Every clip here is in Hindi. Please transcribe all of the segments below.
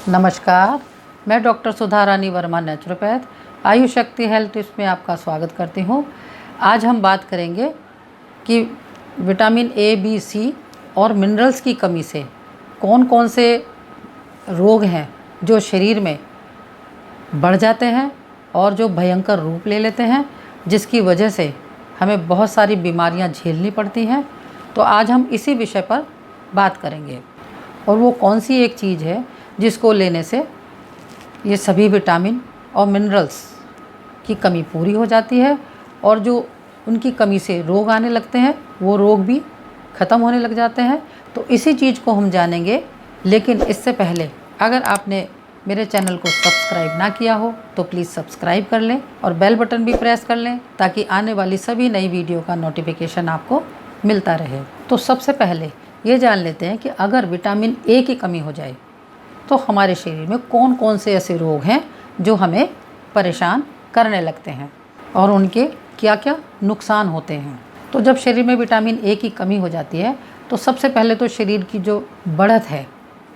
नमस्कार, मैं डॉक्टर सुधा रानी वर्मा नेचुरोपैथ आयुष शक्ति हेल्थ टिप्स में आपका स्वागत करती हूँ। आज हम बात करेंगे कि विटामिन ए, बी, सी और मिनरल्स की कमी से कौन कौन से रोग हैं जो शरीर में बढ़ जाते हैं और जो भयंकर रूप ले लेते हैं, जिसकी वजह से हमें बहुत सारी बीमारियां झेलनी पड़ती हैं। तो आज हम इसी विषय पर बात करेंगे और वो कौन सी एक चीज़ है जिसको लेने से ये सभी विटामिन और मिनरल्स की कमी पूरी हो जाती है और जो उनकी कमी से रोग आने लगते हैं वो रोग भी ख़त्म होने लग जाते हैं। तो इसी चीज़ को हम जानेंगे, लेकिन इससे पहले अगर आपने मेरे चैनल को सब्सक्राइब ना किया हो तो प्लीज़ सब्सक्राइब कर लें और बेल बटन भी प्रेस कर लें ताकि आने वाली सभी नई वीडियो का नोटिफिकेशन आपको मिलता रहे। तो सबसे पहले ये जान लेते हैं कि अगर विटामिन ए की कमी हो जाए तो हमारे शरीर में कौन कौन से ऐसे रोग हैं जो हमें परेशान करने लगते हैं और उनके क्या क्या नुकसान होते हैं। तो जब शरीर में विटामिन ए की कमी हो जाती है तो सबसे पहले तो शरीर की जो बढ़त है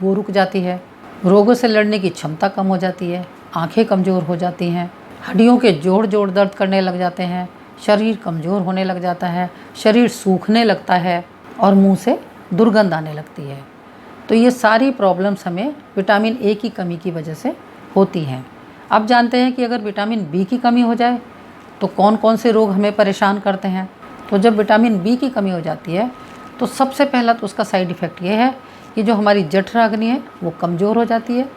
वो रुक जाती है, रोगों से लड़ने की क्षमता कम हो जाती है, आंखें कमज़ोर हो जाती हैं, हड्डियों के जोड़ दर्द करने लग जाते हैं, शरीर कमज़ोर होने लग जाता है, शरीर सूखने लगता है और मुंह से दुर्गंध आने लगती है। तो ये सारी प्रॉब्लम्स हमें विटामिन ए की कमी की वजह से होती हैं। अब जानते हैं कि अगर विटामिन बी की कमी हो जाए तो कौन कौन से रोग हमें परेशान करते हैं। तो जब विटामिन बी की कमी हो जाती है तो सबसे पहला तो उसका साइड इफ़ेक्ट ये है कि जो हमारी जठराग्नि है वो कमज़ोर हो जाती है,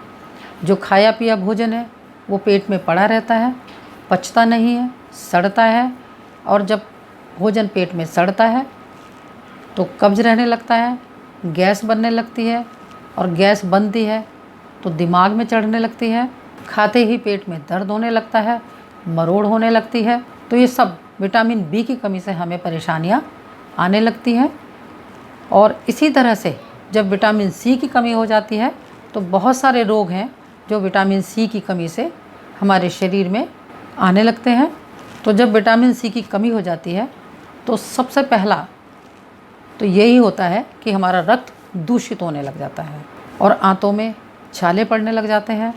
जो खाया पिया भोजन है वो पेट में पड़ा रहता है, पचता नहीं है, सड़ता है और जब भोजन पेट में सड़ता है तो कब्ज रहने लगता है, गैस बनने लगती है और गैस बनती है तो दिमाग में चढ़ने लगती है, खाते ही पेट में दर्द होने लगता है, मरोड़ होने लगती है। तो ये सब विटामिन बी की कमी से हमें परेशानियां आने लगती हैं। और इसी तरह से जब विटामिन सी की कमी हो जाती है तो बहुत सारे रोग हैं जो विटामिन सी की कमी से हमारे शरीर में आने लगते हैं। तो जब विटामिन सी की कमी हो जाती है तो सबसे पहला तो यही होता है कि हमारा रक्त दूषित होने लग जाता है और आंतों में छाले पड़ने लग जाते हैं,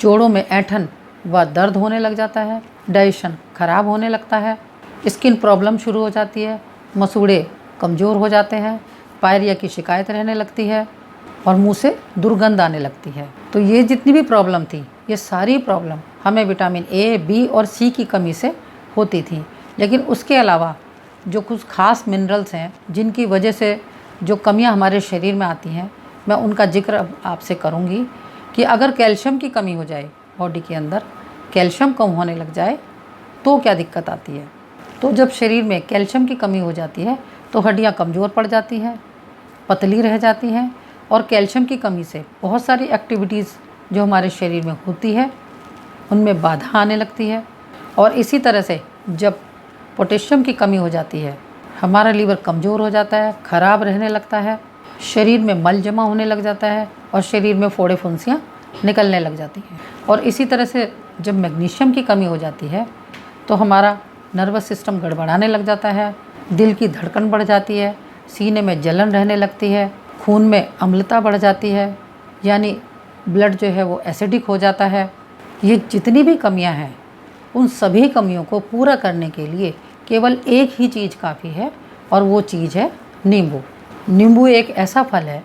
जोड़ों में ऐंठन व दर्द होने लग जाता है, डाइजेशन खराब होने लगता है, स्किन प्रॉब्लम शुरू हो जाती है, मसूड़े कमज़ोर हो जाते हैं, पायरिया की शिकायत रहने लगती है और मुंह से दुर्गंध आने लगती है। तो ये जितनी भी प्रॉब्लम थी ये सारी प्रॉब्लम हमें विटामिन ए, बी और सी की कमी से होती थी। लेकिन उसके अलावा जो कुछ खास मिनरल्स हैं जिनकी वजह से जो कमियां हमारे शरीर में आती हैं, मैं उनका जिक्र अब आपसे करूंगी कि अगर कैल्शियम की कमी हो जाए, बॉडी के अंदर कैल्शियम कम होने लग जाए तो क्या दिक्कत आती है। तो जब शरीर में कैल्शियम की कमी हो जाती है तो हड्डियां कमज़ोर पड़ जाती हैं, पतली रह जाती हैं और कैल्शियम की कमी से बहुत सारी एक्टिविटीज़ जो हमारे शरीर में होती है उनमें बाधा आने लगती है। और इसी तरह से जब पोटेशियम की कमी हो जाती है हमारा लीवर कमज़ोर हो जाता है, ख़राब रहने लगता है, शरीर में मल जमा होने लग जाता है और शरीर में फोड़े फुंसियाँ निकलने लग जाती हैं। और इसी तरह से जब मैग्नीशियम की कमी हो जाती है तो हमारा नर्वस सिस्टम गड़बड़ाने लग जाता है, दिल की धड़कन बढ़ जाती है, सीने में जलन रहने लगती है, खून में अम्लता बढ़ जाती है, यानी ब्लड जो है वो एसिडिक हो जाता है। ये जितनी भी कमियां हैं उन सभी कमियों को पूरा करने के लिए केवल एक ही चीज़ काफ़ी है और वो चीज़ है नींबू। नींबू एक ऐसा फल है,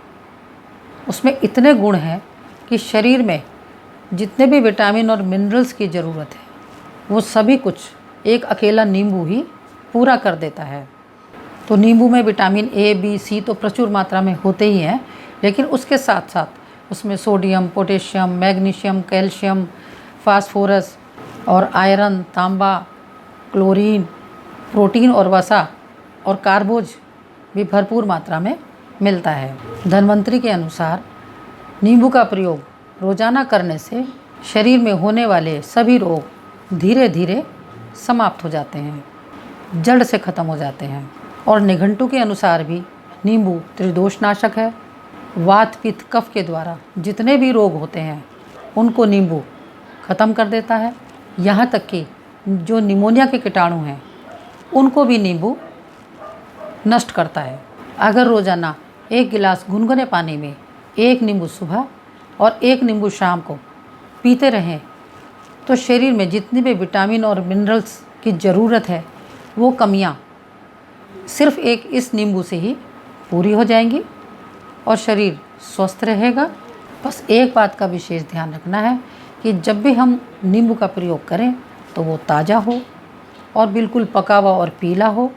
उसमें इतने गुण हैं कि शरीर में जितने भी विटामिन और मिनरल्स की ज़रूरत है वो सभी कुछ एक अकेला नींबू ही पूरा कर देता है। तो नींबू में विटामिन ए, बी, सी तो प्रचुर मात्रा में होते ही हैं, लेकिन उसके साथ साथ उसमें sodium, potassium, magnesium, calcium, phosphorus और आयरन, तांबा, क्लोरीन, प्रोटीन और वसा और कार्बोज भी भरपूर मात्रा में मिलता है। धन्वंतरी के अनुसार नींबू का प्रयोग रोज़ाना करने से शरीर में होने वाले सभी रोग धीरे धीरे समाप्त हो जाते हैं, जड़ से ख़त्म हो जाते हैं। और निघंटु के अनुसार भी नींबू त्रिदोषनाशक है। वात, पित्त, कफ के द्वारा जितने भी रोग होते हैं उनको नींबू ख़त्म कर देता है। यहाँ तक कि जो निमोनिया के कीटाणु हैं उनको भी नींबू नष्ट करता है। अगर रोज़ाना 1 गिलास गुनगुने पानी में 1 नींबू सुबह और 1 नींबू शाम को पीते रहें तो शरीर में जितनी भी विटामिन और मिनरल्स की ज़रूरत है वो कमियां सिर्फ एक इस नींबू से ही पूरी हो जाएंगी और शरीर स्वस्थ रहेगा। बस एक बात का विशेष ध्यान रखना है कि जब भी हम नींबू का प्रयोग करें तो वो ताज़ा हो और बिल्कुल पका हुआ और पीला हो।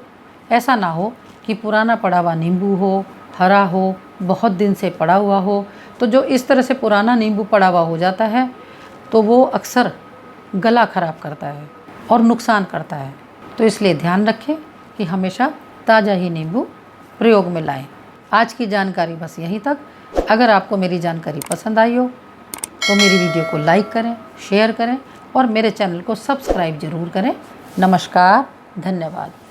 ऐसा ना हो कि पुराना पड़ा हुआ नींबू हो, हरा हो, बहुत दिन से पड़ा हुआ हो। तो जो इस तरह से पुराना नींबू पड़ा हुआ हो जाता है तो वो अक्सर गला ख़राब करता है और नुकसान करता है। तो इसलिए ध्यान रखें कि हमेशा ताज़ा ही नींबू प्रयोग में लाएं। आज की जानकारी बस यहीं तक। अगर आपको मेरी जानकारी पसंद आई हो तो मेरी वीडियो को लाइक करें, शेयर करें और मेरे चैनल को सब्सक्राइब ज़रूर करें। नमस्कार, धन्यवाद।